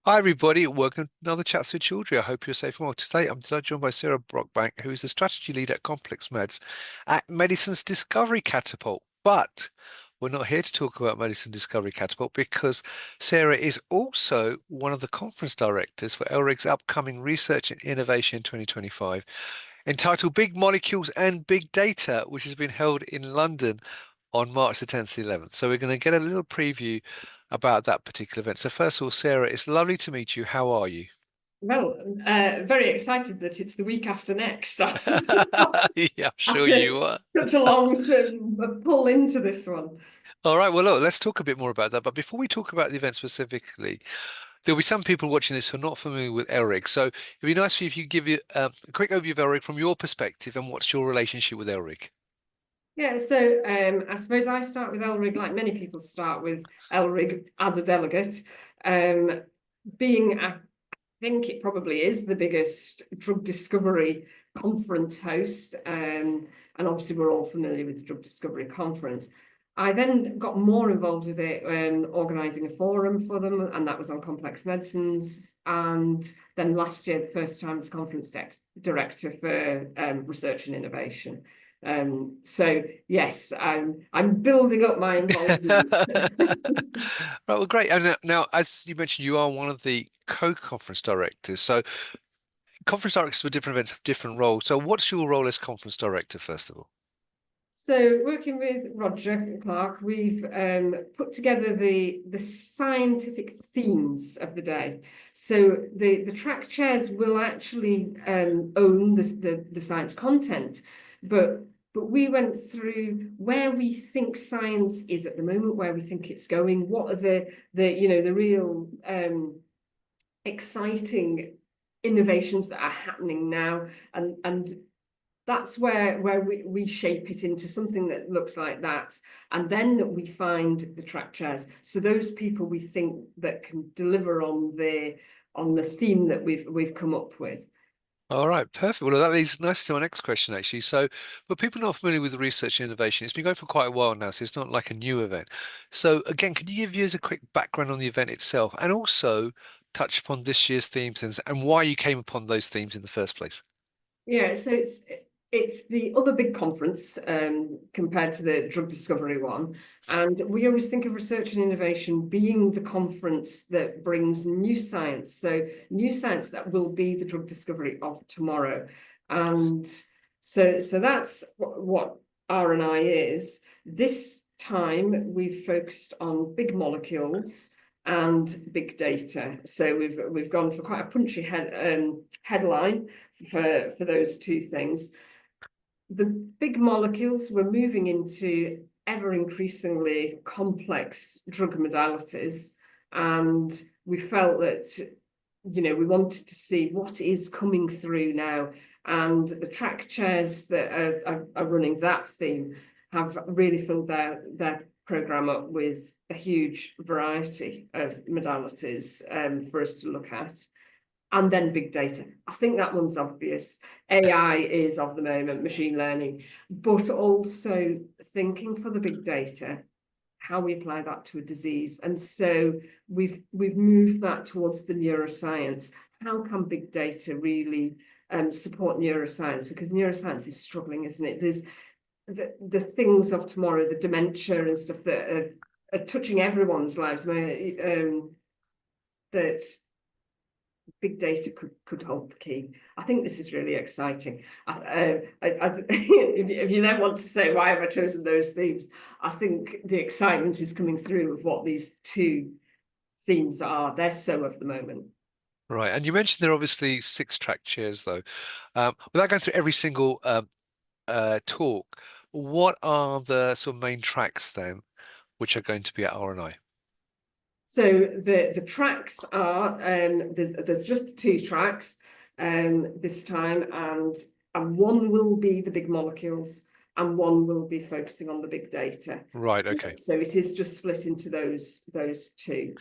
Hi everybody, welcome to another Chats with Children. I hope you're safe and well. Today I'm joined by Sarah Brockbank, who is the strategy lead at Complex Meds at Medicine's Discovery Catapult. But we're not here to talk about Medicine Discovery Catapult because Sarah is also one of the conference directors for ELRIG's upcoming Research and Innovation 2025, entitled Big Molecules and Big Data, which has been held in London on March the 10th to the 11th. So we're going to get a little preview about that particular event. So first of all, Sarah, it's lovely to meet you. How are you? Well, very excited that it's the week after next after, Yeah, I'm sure after you are. such a long pull into this one. All right, well, look, let's talk a bit more about that. But before we talk about the event specifically, there'll be some people watching this who are not familiar with ELRIG. So it'd be nice for you if you give you a quick overview of ELRIG from your perspective and what's your relationship with ELRIG. Yeah, so I suppose I start with ELRIG like many people start with ELRIG as a delegate. Um, I think it probably is the biggest drug discovery conference host, and obviously we're all familiar with the Drug Discovery Conference. I then got more involved with it, organising a forum for them, and that was on complex medicines. And then last year, the first time as conference director for research and innovation. So yes, I'm building up my involvement. Right, well, great. And now, as you mentioned, you are one of the co-conference directors. So conference directors for different events have different roles. So what's your role as conference director, first of all? So working with Roger Clark, we've put together the scientific themes of the day. So the track chairs will actually own the science content, but we went through where we think science is at the moment, where we think it's going, what are the real exciting innovations that are happening now, and that's where we shape it into something that looks like that. And then we find the track chairs. So those people we think that can deliver on the theme that we've come up with. All right, perfect. Well, that leads nicely to our next question, actually. So, for people not familiar with the research and innovation, it's been going for quite a while now, so it's not like a new event. So, again, could you give us a quick background on the event itself and also touch upon this year's themes and why you came upon those themes in the first place? Yeah, so it's the other big conference compared to the drug discovery one. And we always think of research and innovation being the conference that brings new science. So new science that will be the drug discovery of tomorrow. And so that's what R&I is. This time we've focused on big molecules and big data. So we've gone for quite a punchy headline for those two things. The big molecules, we're moving into ever increasingly complex drug modalities, and we felt that we wanted to see what is coming through now, and the track chairs that are running that theme have really filled their program up with a huge variety of modalities for us to look at. And then big data. I think that one's obvious. AI is of the moment, machine learning, but also thinking for the big data, how we apply that to a disease. And so we've moved that towards the neuroscience. How can big data really support neuroscience? Because neuroscience is struggling, isn't it? There's the things of tomorrow, the dementia and stuff that are touching everyone's lives. That big data could hold the key. I think this is really exciting. If you then want to say why have I chosen those themes, I think the excitement is coming through of what these two themes are. They're so of the moment. Right, and you mentioned there are obviously six track chairs, though. Without going through every single talk, what are the sort of main tracks then, which are going to be at R&I? So the tracks are there's just two tracks this time, and one will be the big molecules and one will be focusing on the big data. Right, okay. So it is just split into those two.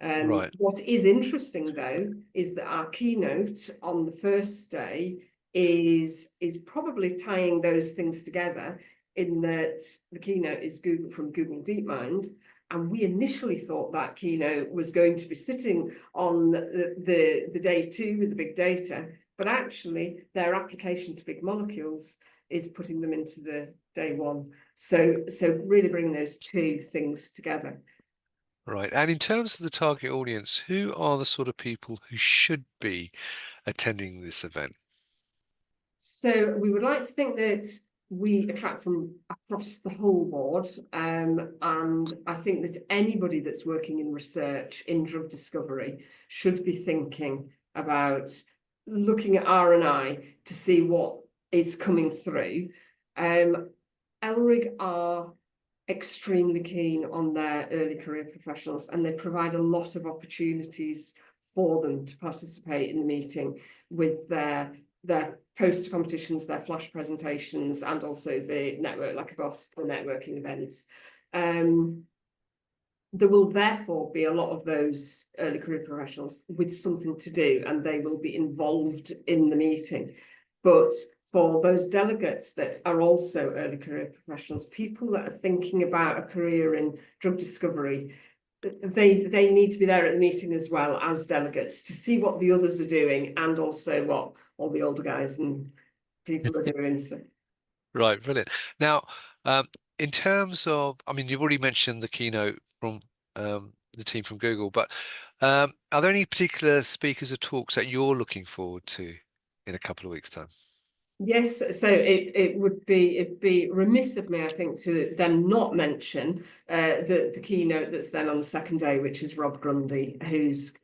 Right. What is interesting though is that our keynote on the first day is probably tying those things together, in that the keynote is from Google DeepMind, And we initially thought that keynote was going to be sitting on the day two with the big data, but actually their application to big molecules is putting them into the day one. So really bringing those two things together. Right. And in terms of the target audience, who are the sort of people who should be attending this event? So we would like to think that we attract from across the whole board. And I think that anybody that's working in research in drug discovery should be thinking about looking at R&I to see what is coming through. ELRIG are extremely keen on their early career professionals, and they provide a lot of opportunities for them to participate in the meeting with their poster competitions, their flash presentations, and also the Network Like a Boss, the networking events. There will therefore be a lot of those early career professionals with something to do, and they will be involved in the meeting. But for those delegates that are also early career professionals, people that are thinking about a career in drug discovery, they need to be there at the meeting as well as delegates to see what the others are doing, and also what all the older guys and people are doing. So. Right, brilliant. Now, in terms of, I mean, you've already mentioned the keynote from the team from Google, but are there any particular speakers or talks that you're looking forward to in a couple of weeks' time? Yes, so it'd be remiss of me, I think, to then not mention the keynote that's then on the second day, which is Rob Grundy, who's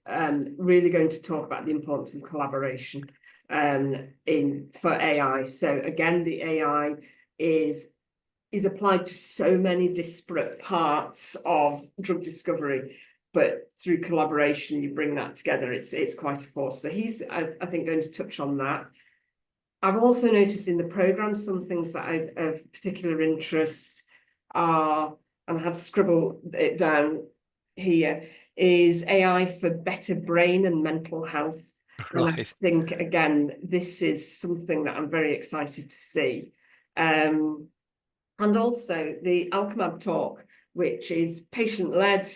really going to talk about the importance of collaboration for AI. So again, the AI is applied to so many disparate parts of drug discovery, but through collaboration, you bring that together. It's quite a force. So he's, I think, going to touch on that. I've also noticed in the programme some things that are of particular interest are, and I had to scribble it down here, is AI for better brain and mental health. And I Right. think, again, this is something that I'm very excited to see. And also the Alchemab talk, which is patient-led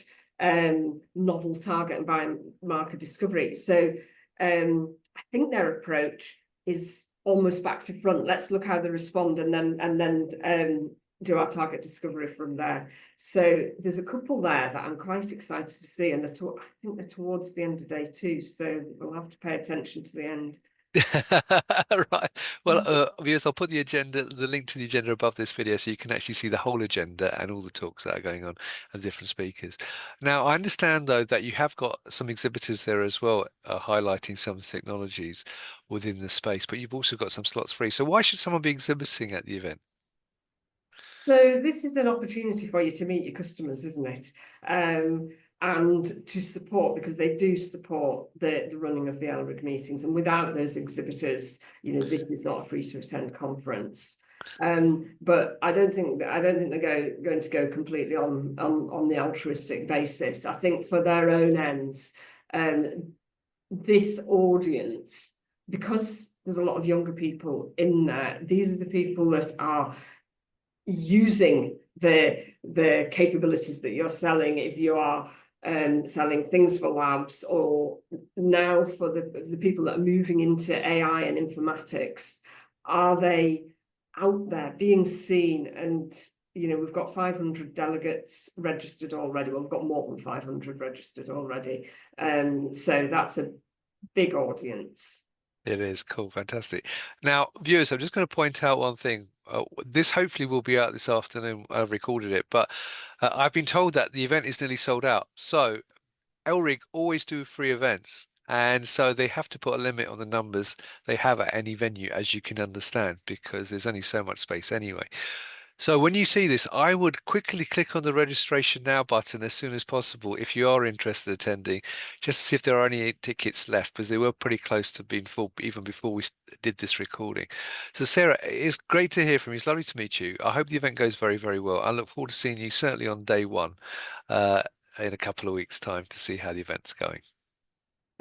novel target and biomarker discovery. So I think their approach is almost back to front. Let's look how they respond, and then do our target discovery from there. So there's a couple there that I'm quite excited to see, and I think they're towards the end of day two, so we'll have to pay attention to the end. Right. Well, viewers, I'll put the agenda, the link to the agenda above this video so you can actually see the whole agenda and all the talks that are going on and different speakers. Now, I understand, though, that you have got some exhibitors there as well, highlighting some of the technologies within the space, but you've also got some slots free. So why should someone be exhibiting at the event? So this is an opportunity for you to meet your customers, isn't it? And to support, because they do support the running of the ELRIG meetings. And without those exhibitors, this is not a free to attend conference. But I don't think they're going to go completely on the altruistic basis. I think for their own ends, this audience, because there's a lot of younger people in there, these are the people that are using the capabilities that you're selling. If you are selling things for labs, or now for the people that are moving into AI and informatics, are they out there being seen? And we've got 500 delegates registered already. Well, we've got more than 500 registered already. So that's a big audience. It is cool, fantastic. Now, viewers, I'm just going to point out one thing. This hopefully will be out this afternoon. I've recorded it, but I've been told that the event is nearly sold out. So, ELRIG always do free events, and so they have to put a limit on the numbers they have at any venue, as you can understand, because there's only so much space anyway. So when you see this, I would quickly click on the registration now button as soon as possible if you are interested in attending, just to see if there are any tickets left, because they were pretty close to being full even before we did this recording. So Sarah, it's great to hear from you. It's lovely to meet you. I hope the event goes very, very well. I look forward to seeing you certainly on day one uh, in a couple of weeks' time to see how the event's going.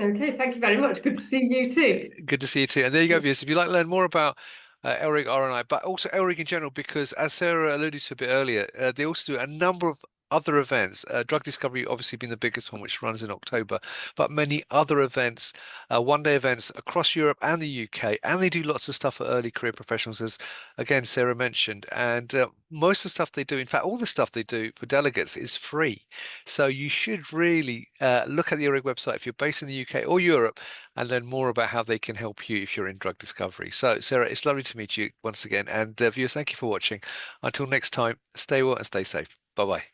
Okay, thank you very much. Good to see you too. Good to see you too. And there you go, viewers. If you'd like to learn more about ELRIG R&I, but also ELRIG in general, because as Sarah alluded to a bit earlier, they also do a number of other events. Drug Discovery obviously being the biggest one, which runs in October, but many other events, one-day events across Europe and the UK, and they do lots of stuff for early career professionals, as again Sarah mentioned. And most of the stuff they do, in fact, all the stuff they do for delegates is free. So you should really look at the ELRIG website if you're based in the UK or Europe and learn more about how they can help you if you're in drug discovery. So, Sarah, it's lovely to meet you once again. And viewers, thank you for watching. Until next time, stay well and stay safe. Bye bye.